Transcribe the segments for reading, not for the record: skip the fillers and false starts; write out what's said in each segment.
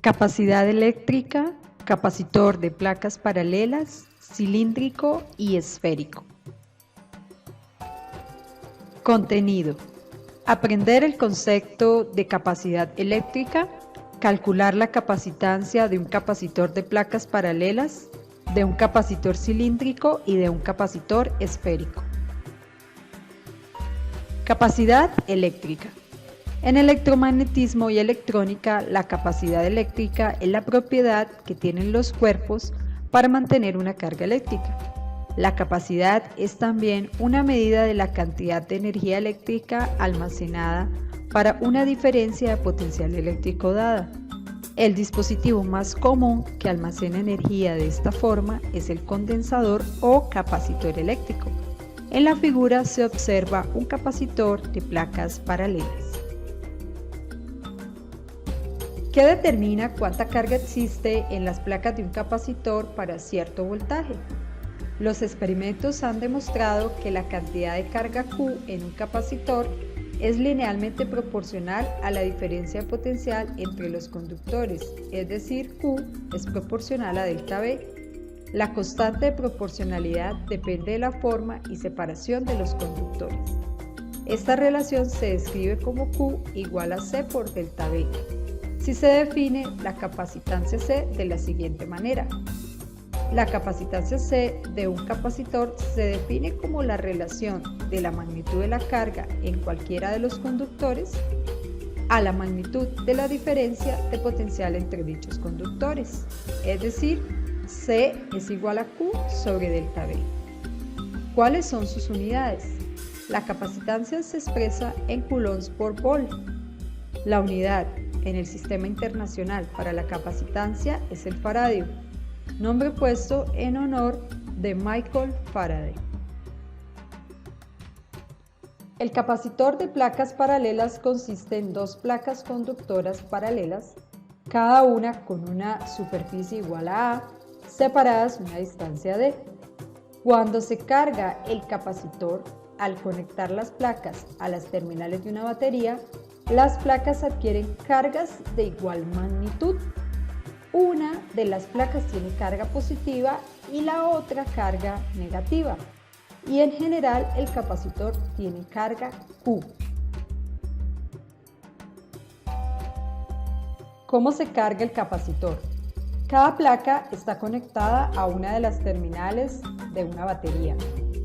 Capacidad eléctrica, capacitor de placas paralelas, cilíndrico y esférico. Contenido: aprender el concepto de capacidad eléctrica, calcular la capacitancia de un capacitor de placas paralelas, de un capacitor cilíndrico y de un capacitor esférico. Capacidad eléctrica. En electromagnetismo y electrónica, la capacidad eléctrica es la propiedad que tienen los cuerpos para mantener una carga eléctrica. La capacidad es también una medida de la cantidad de energía eléctrica almacenada para una diferencia de potencial eléctrico dada. El dispositivo más común que almacena energía de esta forma es el condensador o capacitor eléctrico. En la figura se observa un capacitor de placas paralelas. ¿Qué determina cuánta carga existe en las placas de un capacitor para cierto voltaje? Los experimentos han demostrado que la cantidad de carga Q en un capacitor es linealmente proporcional a la diferencia potencial entre los conductores, es decir, Q es proporcional a delta V. La constante de proporcionalidad depende de la forma y separación de los conductores. Esta relación se describe como Q igual a C por delta V. Si se define la capacitancia C de la siguiente manera. La capacitancia C de un capacitor se define como la relación de la magnitud de la carga en cualquiera de los conductores a la magnitud de la diferencia de potencial entre dichos conductores, es decir, C es igual a Q sobre delta V. ¿Cuáles son sus unidades? La capacitancia se expresa en coulombs por volt. La unidad en el sistema internacional para la capacitancia es el faradio, nombre puesto en honor de Michael Faraday. El capacitor de placas paralelas consiste en dos placas conductoras paralelas, cada una con una superficie igual a A, separadas una distancia d. Cuando se carga el capacitor, al conectar las placas a las terminales de una batería, las placas adquieren cargas de igual magnitud. Una de las placas tiene carga positiva y la otra carga negativa. Y en general el capacitor tiene carga Q. ¿Cómo se carga el capacitor? Cada placa está conectada a una de las terminales de una batería,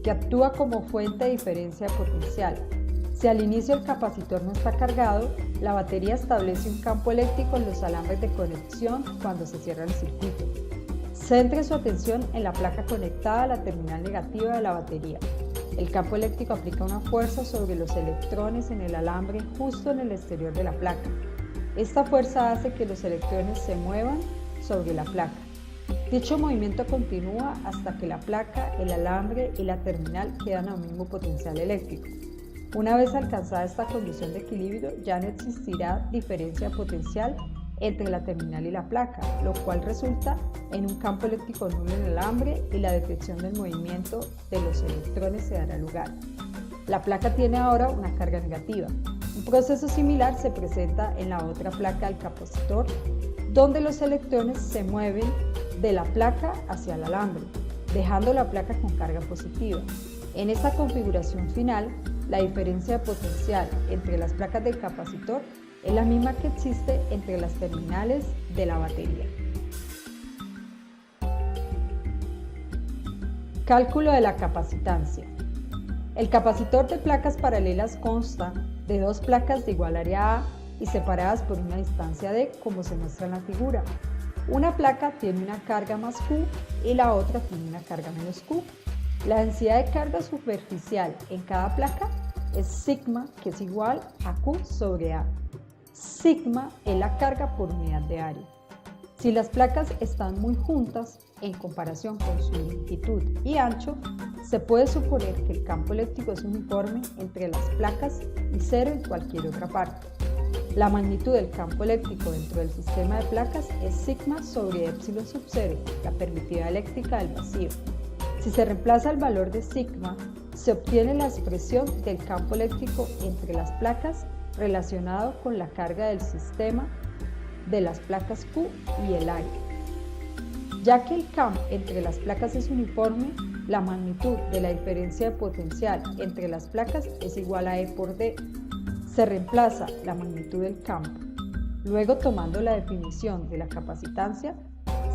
que actúa como fuente de diferencia potencial. Si al inicio el capacitor no está cargado, la batería establece un campo eléctrico en los alambres de conexión cuando se cierra el circuito. Centre su atención en la placa conectada a la terminal negativa de la batería. El campo eléctrico aplica una fuerza sobre los electrones en el alambre justo en el exterior de la placa. Esta fuerza hace que los electrones se muevan sobre la placa. Dicho movimiento continúa hasta que la placa, el alambre y la terminal quedan a un mismo potencial eléctrico. Una vez alcanzada esta condición de equilibrio, ya no existirá diferencia potencial entre la terminal y la placa, lo cual resulta en un campo eléctrico nulo en el alambre y la detección del movimiento de los electrones se dará lugar. La placa tiene ahora una carga negativa. Un proceso similar se presenta en la otra placa del capacitor, donde los electrones se mueven de la placa hacia el alambre, dejando la placa con carga positiva. En esta configuración final, la diferencia potencial entre las placas del capacitor es la misma que existe entre las terminales de la batería. Cálculo de la capacitancia. El capacitor de placas paralelas consta de dos placas de igual área A y separadas por una distancia d, como se muestra en la figura. Una placa tiene una carga más Q y la otra tiene una carga menos Q. La densidad de carga superficial en cada placa es sigma, que es igual a Q sobre A. Sigma es la carga por unidad de área. Si las placas están muy juntas en comparación con su longitud y ancho, se puede suponer que el campo eléctrico es uniforme entre las placas y cero en cualquier otra parte. La magnitud del campo eléctrico dentro del sistema de placas es sigma sobre epsilon sub 0, la permitividad eléctrica del vacío. Si se reemplaza el valor de sigma, se obtiene la expresión del campo eléctrico entre las placas relacionado con la carga del sistema de las placas Q y el aire. Ya que el camp entre las placas es uniforme, la magnitud de la diferencia de potencial entre las placas es igual a E por D. Se reemplaza la magnitud del campo. Luego, tomando la definición de la capacitancia,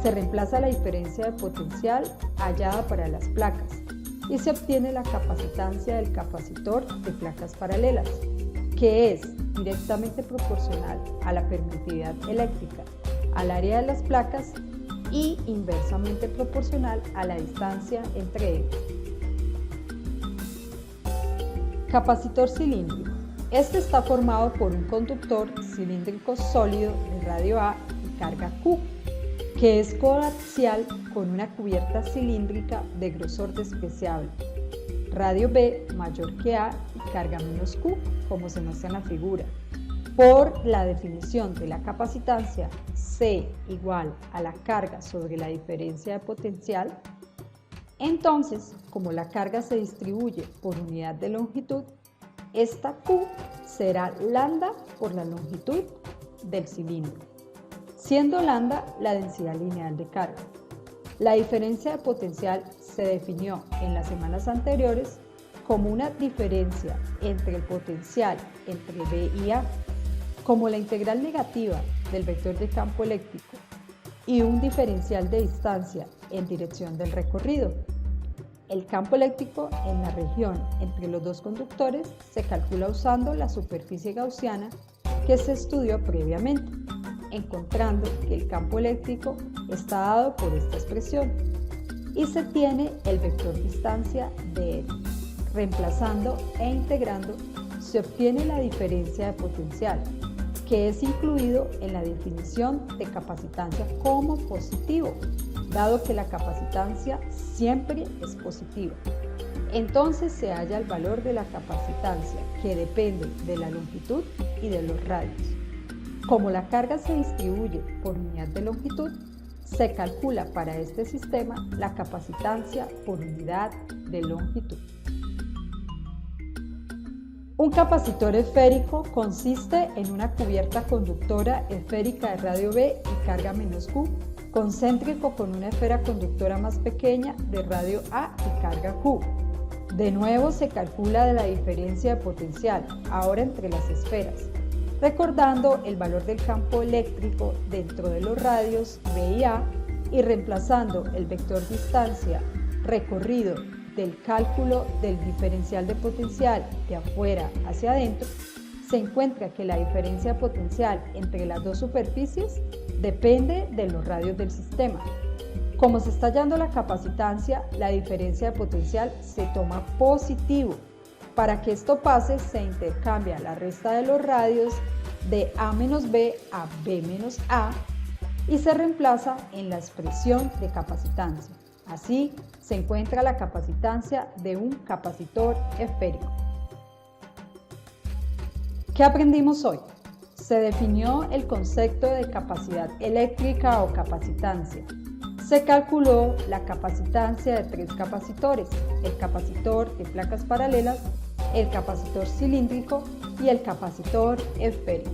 se reemplaza la diferencia de potencial hallada para las placas y se obtiene la capacitancia del capacitor de placas paralelas, que es directamente proporcional a la permitividad eléctrica, al área de las placas y inversamente proporcional a la distancia entre ellas. Capacitor cilíndrico. Este está formado por un conductor cilíndrico sólido de radio A y carga Q, que es coaxial con una cubierta cilíndrica de grosor despreciable, radio B mayor que A y carga menos Q, como se muestra en la figura. Por la definición de la capacitancia C igual a la carga sobre la diferencia de potencial, entonces, como la carga se distribuye por unidad de longitud, esta Q será lambda por la longitud del cilindro, siendo lambda la densidad lineal de carga. La diferencia de potencial se definió en las semanas anteriores como una diferencia entre el potencial entre B y A, como la integral negativa del vector de campo eléctrico y un diferencial de distancia en dirección del recorrido. El campo eléctrico en la región entre los dos conductores se calcula usando la superficie gaussiana que se estudió previamente, encontrando que el campo eléctrico está dado por esta expresión y se tiene el vector distancia de él. Reemplazando e integrando se obtiene la diferencia de potencial, que es incluido en la definición de capacitancia como positivo, dado que la capacitancia siempre es positiva. Entonces se halla el valor de la capacitancia, que depende de la longitud y de los radios. Como la carga se distribuye por unidad de longitud, se calcula para este sistema la capacitancia por unidad de longitud. Un capacitor esférico consiste en una cubierta conductora esférica de radio B y carga menos Q, concéntrico con una esfera conductora más pequeña de radio A y carga Q. De nuevo se calcula la diferencia de potencial, ahora entre las esferas, recordando el valor del campo eléctrico dentro de los radios B y A y reemplazando el vector distancia recorrido del cálculo del diferencial de potencial de afuera hacia adentro, se encuentra que la diferencia potencial entre las dos superficies depende de los radios del sistema. Como se está hallando la capacitancia, la diferencia de potencial se toma positivo. Para que esto pase, se intercambia la resta de los radios de A menos B a B menos A y se reemplaza en la expresión de capacitancia. Así se encuentra la capacitancia de un capacitor esférico. ¿Qué aprendimos hoy? Se definió el concepto de capacidad eléctrica o capacitancia. Se calculó la capacitancia de tres capacitores: el capacitor de placas paralelas, el capacitor cilíndrico y el capacitor esférico.